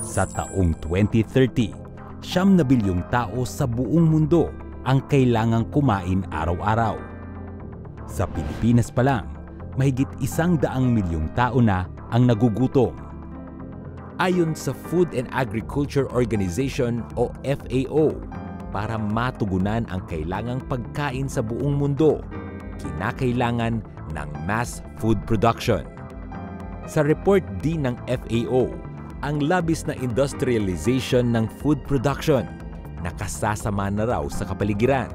Sa taong 2030, 9 bilyong tao sa buong mundo ang kailangang kumain araw-araw. Sa Pilipinas pa lang, mahigit 100 milyong tao na ang nagugutom. Ayon sa Food and Agriculture Organization o FAO, para matugunan ang kailangang pagkain sa buong mundo, kinakailangan ng mass food production. Sa report din ng FAO, ang labis na industrialization ng food production nakasasama na raw sa kapaligiran.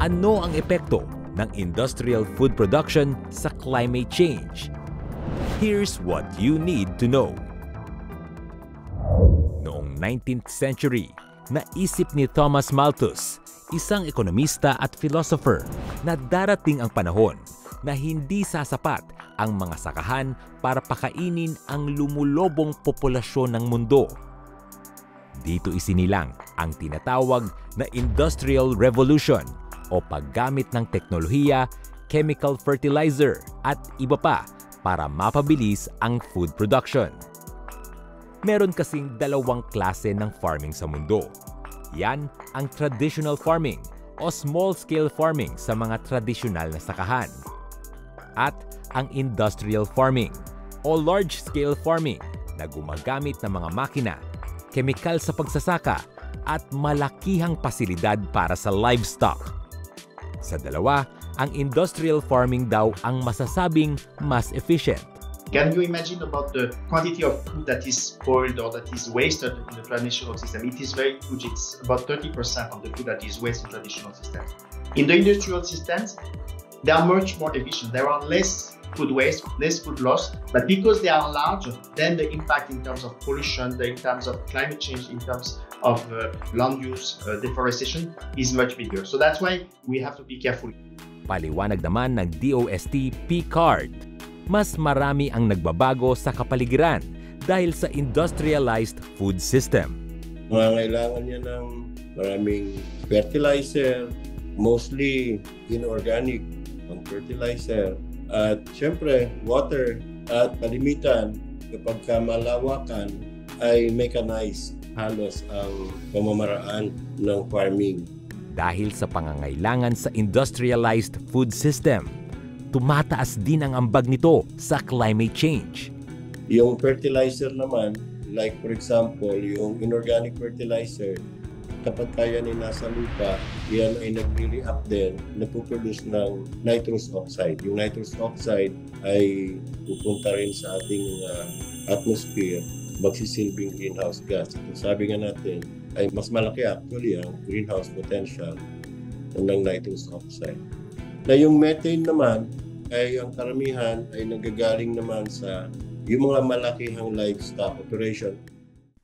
Ano ang epekto ng industrial food production sa climate change? Here's what you need to know. Noong 19th century, naisip ni Thomas Malthus, isang ekonomista at philosopher, na darating ang panahon na hindi sasapat ang mga sakahan para pakainin ang lumulobong populasyon ng mundo. Dito isinilang ang tinatawag na Industrial Revolution o paggamit ng teknolohiya, chemical fertilizer at iba pa para mapabilis ang food production. Meron kasing dalawang klase ng farming sa mundo. Yan ang traditional farming o small-scale farming sa mga tradisyonal na sakahan. At ang industrial farming o large-scale farming na gumagamit ng mga makina, kemikal sa pagsasaka at malakihang pasilidad para sa livestock. Sa dalawa, ang industrial farming daw ang masasabing mas efficient. Can you imagine about the quantity of food that is spoiled or that is wasted in the traditional system? It is very huge. It's about 30% of the food that is wasted in traditional systems. In the industrial systems, they are much more efficient. There are less food waste, less food loss, but because they are larger, then the impact in terms of pollution, in terms of climate change, in terms of land use, deforestation is much bigger. So that's why we have to be careful. Paliwanag naman ng DOST P-Card, mas marami ang nagbabago sa kapaligiran dahil sa industrialized food system. Kailangan niya ng maraming fertilizer, mostly inorganic ang fertilizer. At syempre, water at kalimitan kapag malawakan ay mechanized halos ang pamamaraan ng farming. Dahil sa pangangailangan sa industrialized food system, tumataas din ang ambag nito sa climate change. Yung fertilizer naman, like for example, yung inorganic fertilizer, kapag kaya ni nasa lupa, yan ay nagre-react din, napuproduce ng nitrous oxide. Yung nitrous oxide ay pupunta rin sa ating atmosphere, magsisilbing greenhouse gas. Sabi nga natin, ay mas malaki actually ang greenhouse potential ng nitrous oxide. Na yung methane naman, ay ang karamihan ay nagagaling naman sa yung mga malakihang livestock operation.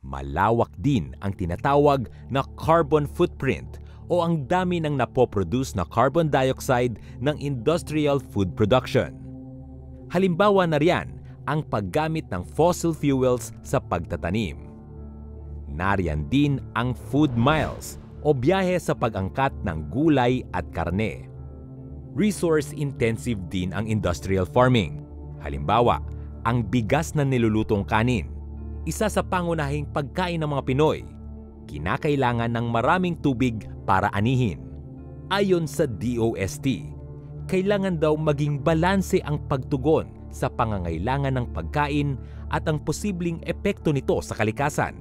Malawak din ang tinatawag na carbon footprint o ang dami ng napoproduce na carbon dioxide ng industrial food production. Halimbawa na riyan ang paggamit ng fossil fuels sa pagtatanim. Nariyan din ang food miles o biyahe sa pag-angkat ng gulay at karne. Resource-intensive din ang industrial farming. Halimbawa, ang bigas na nilulutong kanin, isa sa pangunahing pagkain ng mga Pinoy, kinakailangan ng maraming tubig para anihin. Ayon sa DOST, kailangan daw maging balanse ang pagtugon sa pangangailangan ng pagkain at ang posibleng epekto nito sa kalikasan.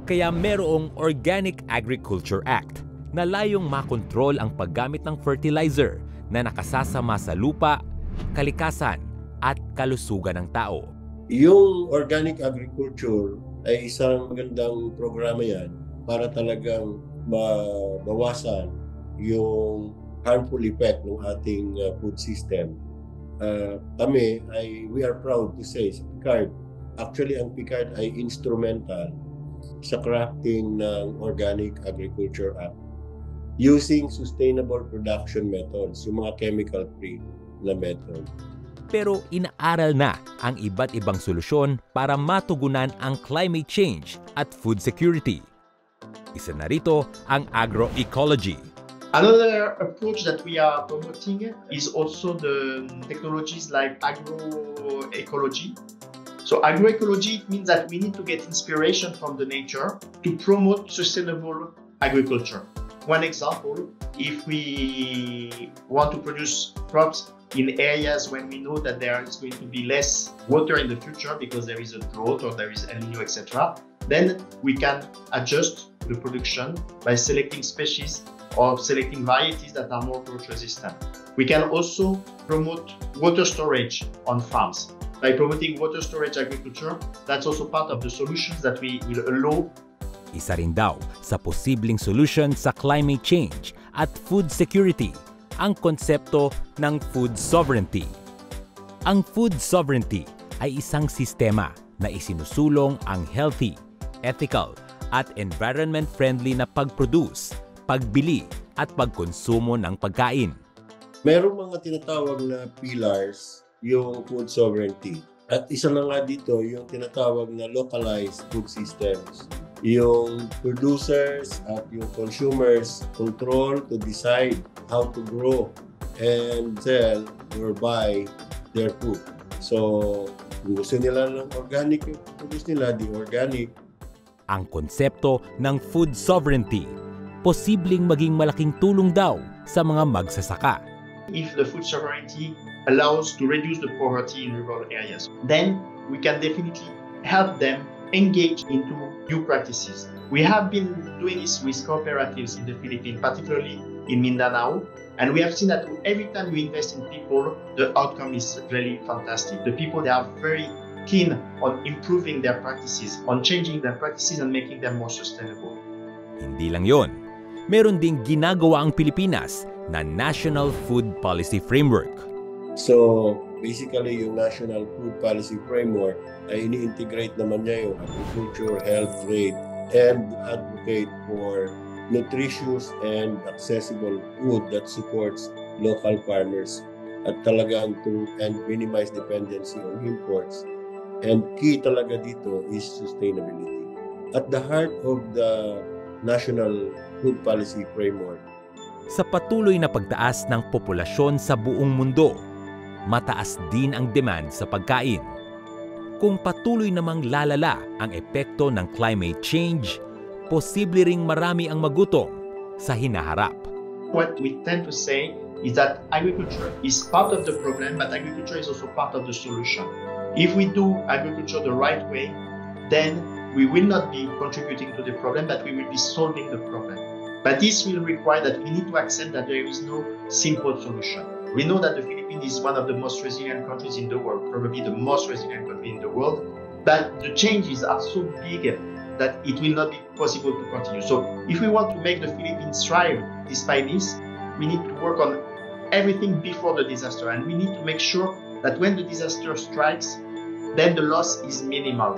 Kaya merong Organic Agriculture Act na layong makontrol ang paggamit ng fertilizer na nakasasama sa lupa, kalikasan at kalusugan ng tao. Yung organic agriculture ay isang magandang programa yan para talagang mabawasan yung harmful effect ng ating food system. We are proud to say sa P-Card, actually ang P-Card ay instrumental sa crafting ng Organic Agriculture Act using sustainable production methods, yung mga chemical-free na method. Pero inaaral na ang iba't ibang solusyon para matugunan ang climate change at food security. Isa na rito ang agroecology. Another approach that we are promoting is also the technologies like agroecology. So agroecology means that we need to get inspiration from the nature to promote sustainable agriculture. One example, if we want to produce crops in areas when we know that there is going to be less water in the future because there is a drought or there is El Niño, etc., then we can adjust the production by selecting species or selecting varieties that are more drought resistant. We can also promote water storage on farms. By promoting water storage agriculture, that's also part of the solutions that we will allow. Isa rin daw sa posibleng solution sa climate change at food security ang konsepto ng food sovereignty. Ang food sovereignty ay isang sistema na isinusulong ang healthy, ethical at environment-friendly na pag-produce, pagbili at pagkonsumo ng pagkain. Merong mga tinatawag na pillars yung food sovereignty. At isa na nga dito yung tinatawag na localized food systems. Yung producers at yung consumers control to decide how to grow and sell or buy their food. So, kung gusto nila ng organic, kung gusto nila di organic. Ang konsepto ng food sovereignty, posibleng maging malaking tulong daw sa mga magsasaka. If the food sovereignty allows to reduce the poverty in rural areas, then we can definitely help them engage into new practices. We have been doing this with cooperatives in the Philippines, particularly in Mindanao, and we have seen that every time we invest in people, the outcome is really fantastic. The people, they are very keen on improving their practices, on changing their practices and making them more sustainable. Hindi lang yon, meron ding ginagawa ang Pilipinas na National Food Policy Framework. So, basically, yung National Food Policy Framework ay ini-integrate naman niya yung agriculture, health, trade, and advocate for nutritious and accessible food that supports local farmers at talagang to and minimize dependency on imports. And key talaga dito is sustainability. At the heart of the National Food Policy Framework, sa patuloy na pagtaas ng populasyon sa buong mundo, mataas din ang demand sa pagkain. Kung patuloy namang lalala ang epekto ng climate change, posible ring marami ang magutom sa hinaharap. What we tend to say is that agriculture is part of the problem, but agriculture is also part of the solution. If we do agriculture the right way, then we will not be contributing to the problem, but we will be solving the problem. But this will require that we need to accept that there is no simple solution. We know that the Philippines is one of the most resilient countries in the world, probably the most resilient country in the world, but the changes are so big that it will not be possible to continue. So if we want to make the Philippines thrive despite this, we need to work on everything before the disaster, and we need to make sure that when the disaster strikes, then the loss is minimal.